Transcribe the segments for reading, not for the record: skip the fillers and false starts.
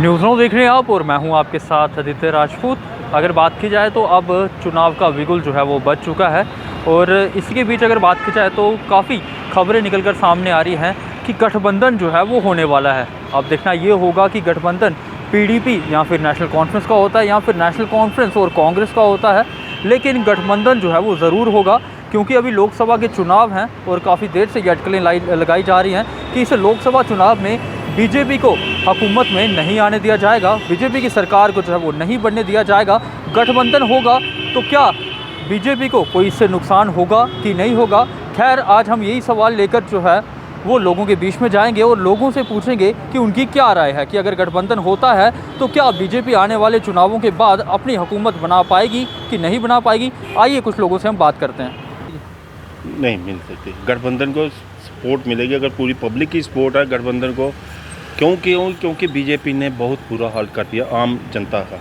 News now देख रहे हैं आप और मैं हूं आपके साथ आदित्य राजपूत। अगर बात की जाए तो अब चुनाव का बिगुल जो है वो बज चुका है और इसके बीच अगर बात की जाए तो काफ़ी खबरें निकल कर सामने आ रही हैं कि गठबंधन जो है वो होने वाला है। अब देखना ये होगा कि गठबंधन पीडीपी या फिर नेशनल कॉन्फ्रेंस का होता है या फिर नेशनल कॉन्फ्रेंस और कांग्रेस का होता है, लेकिन गठबंधन जो है वो ज़रूर होगा क्योंकि अभी लोकसभा के चुनाव हैं और काफ़ी देर से ये अटकलें लगाई जा रही हैं कि इस लोकसभा चुनाव में बीजेपी को हुकूमत में नहीं आने दिया जाएगा, बीजेपी की सरकार को जो है वो नहीं बनने दिया जाएगा। गठबंधन होगा तो क्या बीजेपी को कोई इससे नुकसान होगा कि नहीं होगा? खैर, आज हम यही सवाल लेकर जो है वो लोगों के बीच में जाएंगे और लोगों से पूछेंगे कि उनकी क्या राय है कि अगर गठबंधन होता है तो क्या बीजेपी आने वाले चुनावों के बाद अपनी हुकूमत बना पाएगी कि नहीं बना पाएगी। आइए कुछ लोगों से हम बात करते हैं। नहीं मिल सकती, गठबंधन को सपोर्ट मिलेगी अगर पूरी पब्लिक की सपोर्ट है गठबंधन को। क्योंकि बीजेपी ने बहुत बुरा हाल कर दिया आम जनता का।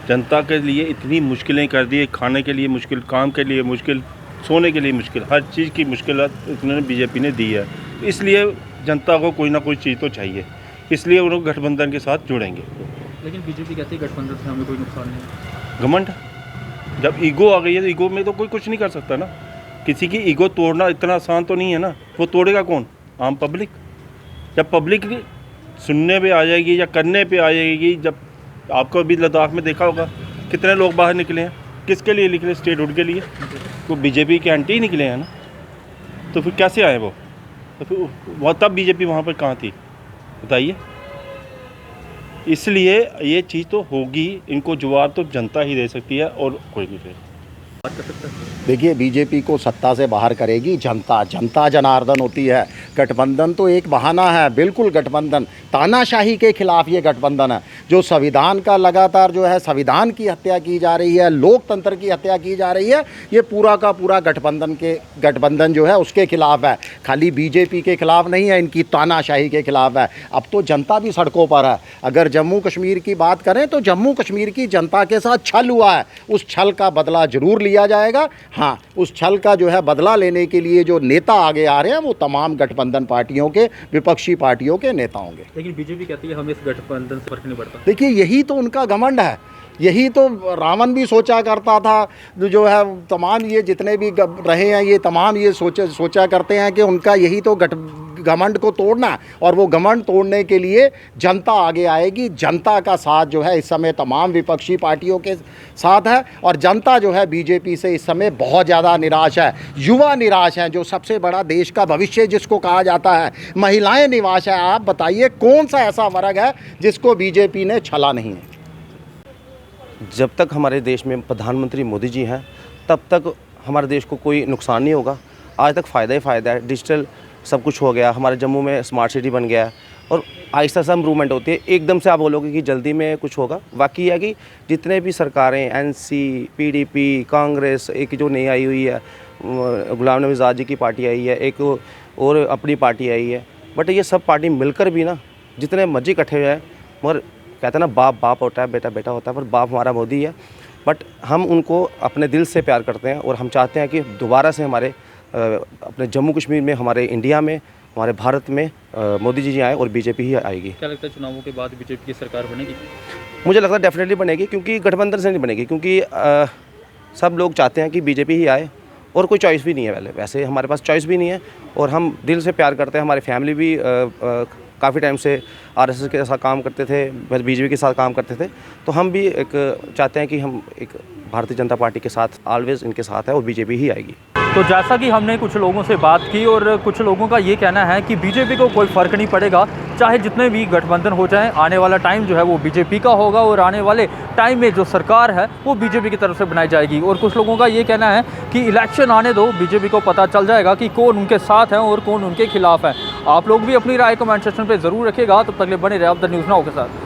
जनता के लिए इतनी मुश्किलें कर दी, खाने के लिए मुश्किल, काम के लिए मुश्किल, सोने के लिए मुश्किल, हर चीज़ की मुश्किल इन्होंने बीजेपी ने दी है। इसलिए जनता को कोई ना कोई चीज़ तो चाहिए, इसलिए वो लोग गठबंधन के साथ जुड़ेंगे। लेकिन बीजेपी कहती है गठबंधन से हमें कोई नुकसान नहीं। घमंड, जब ईगो आ गई है तो ईगो में तो कोई कुछ नहीं कर सकता ना। किसी की ईगो तोड़ना इतना आसान तो नहीं है ना। वो तोड़ेगा कौन? आम पब्लिक। जब पब्लिक सुनने पे आ जाएगी या करने पे आ जाएगी, जब आपको अभी लद्दाख में देखा होगा कितने लोग बाहर निकले हैं, किसके लिए निकले? स्टेटहुड के लिए। वो बीजेपी के एंटी ही निकले हैं ना, तो फिर कैसे आए वो? तो फिर वो तब बीजेपी वहाँ पर कहाँ थी बताइए। इसलिए ये चीज़ तो होगी, इनको जवाब तो जनता ही दे सकती है और कोई नहीं। फिर देखिए, बीजेपी को सत्ता से बाहर करेगी जनता। जनता जनार्दन होती है। गठबंधन तो एक बहाना है। बिल्कुल, गठबंधन तानाशाही के खिलाफ ये गठबंधन है। जो संविधान का लगातार जो है संविधान की हत्या की जा रही है, लोकतंत्र की हत्या की जा रही है, ये पूरा का पूरा गठबंधन जो है उसके खिलाफ है। खाली बीजेपी के खिलाफ नहीं है, इनकी तानाशाही के खिलाफ है। अब तो जनता भी सड़कों पर है। अगर जम्मू कश्मीर की बात करें तो जम्मू कश्मीर की जनता के साथ छल हुआ है, उस छल का बदला जरूर लिया जाएगा। हाँ, उस छल का जो है बदला लेने के लिए जो नेता आगे आ रहे हैं वो तमाम गठबंधन पार्टियों के, विपक्षी पार्टियों के नेता होंगे। लेकिन बीजेपी कहती है हमें इस गठबंधन से फर्क नहीं पड़ता। देखिए, यही तो उनका घमंड है। यही तो रावण भी सोचा करता था। जो है तमाम ये जितने भी रहे हैं ये तमाम ये सोचा करते हैं कि उनका यही तो घमंड को तोड़ना है और वो घमंड तोड़ने के लिए जनता आगे आएगी। जनता का साथ जो है इस समय तमाम विपक्षी पार्टियों के साथ है और जनता जो है बीजेपी से इस समय बहुत ज़्यादा निराश है। युवा निराश हैं, जो सबसे बड़ा देश का भविष्य जिसको कहा जाता है। महिलाएं निराश है। आप बताइए कौन सा ऐसा वर्ग है जिसको बीजेपी ने छला नहीं है? जब तक हमारे देश में प्रधानमंत्री मोदी जी हैं तब तक हमारे देश को कोई नुकसान नहीं होगा। आज तक फ़ायदा ही फ़ायदा है। डिजिटल सब कुछ हो गया, हमारे जम्मू में स्मार्ट सिटी बन गया है और आहिस्ता सा इम्प्रूवमेंट होती है। एकदम से आप बोलोगे कि जल्दी में कुछ होगा, बाकी है कि जितने भी सरकारें एनसी, पीडीपी, कांग्रेस, एक जो नई आई हुई है गुलाम नबी आज़ाद जी की पार्टी आई है, एक और अपनी पार्टी आई है, बट ये सब पार्टी मिलकर भी ना जितने मर्जी इकट्ठे हुए हैं, मगर कहते हैं ना बाप बाप होता है, बेटा बेटा होता है, पर बाप हमारा मोदी है। बट हम उनको अपने दिल से प्यार करते हैं और हम चाहते हैं कि दोबारा से हमारे अपने जम्मू कश्मीर में, हमारे इंडिया में, हमारे भारत में मोदी जी आए और बीजेपी ही आएगी। क्या लगता है चुनावों के बाद बीजेपी की सरकार बनेगी? मुझे लगता है डेफिनेटली बनेगी, क्योंकि गठबंधन से नहीं बनेगी, क्योंकि सब लोग चाहते हैं कि बीजेपी ही आए और कोई चॉइस भी नहीं है। वैसे हमारे पास चॉइस भी नहीं है और हम दिल से प्यार करते हैं। हमारी फैमिली भी काफ़ी टाइम से आरएसएस के साथ काम करते थे, फिर बीजेपी के साथ काम करते थे, तो हम भी एक चाहते हैं कि हम एक भारतीय जनता पार्टी के साथ ऑलवेज इनके साथ है और बीजेपी ही आएगी। तो जैसा कि हमने कुछ लोगों से बात की और कुछ लोगों का ये कहना है कि बीजेपी को कोई फ़र्क नहीं पड़ेगा, चाहे जितने भी गठबंधन हो जाएं, आने वाला टाइम जो है वो बीजेपी का होगा और आने वाले टाइम में जो सरकार है वो बीजेपी की तरफ से बनाई जाएगी। और कुछ लोगों का ये कहना है कि इलेक्शन आने दो, बीजेपी को पता चल जाएगा कि कौन उनके साथ है और कौन उनके खिलाफ है। आप लोग भी अपनी राय कमेंट सेक्शन पर ज़रूर रखिएगा। तब तक बने रहे आप द न्यूज़ नाउ के साथ।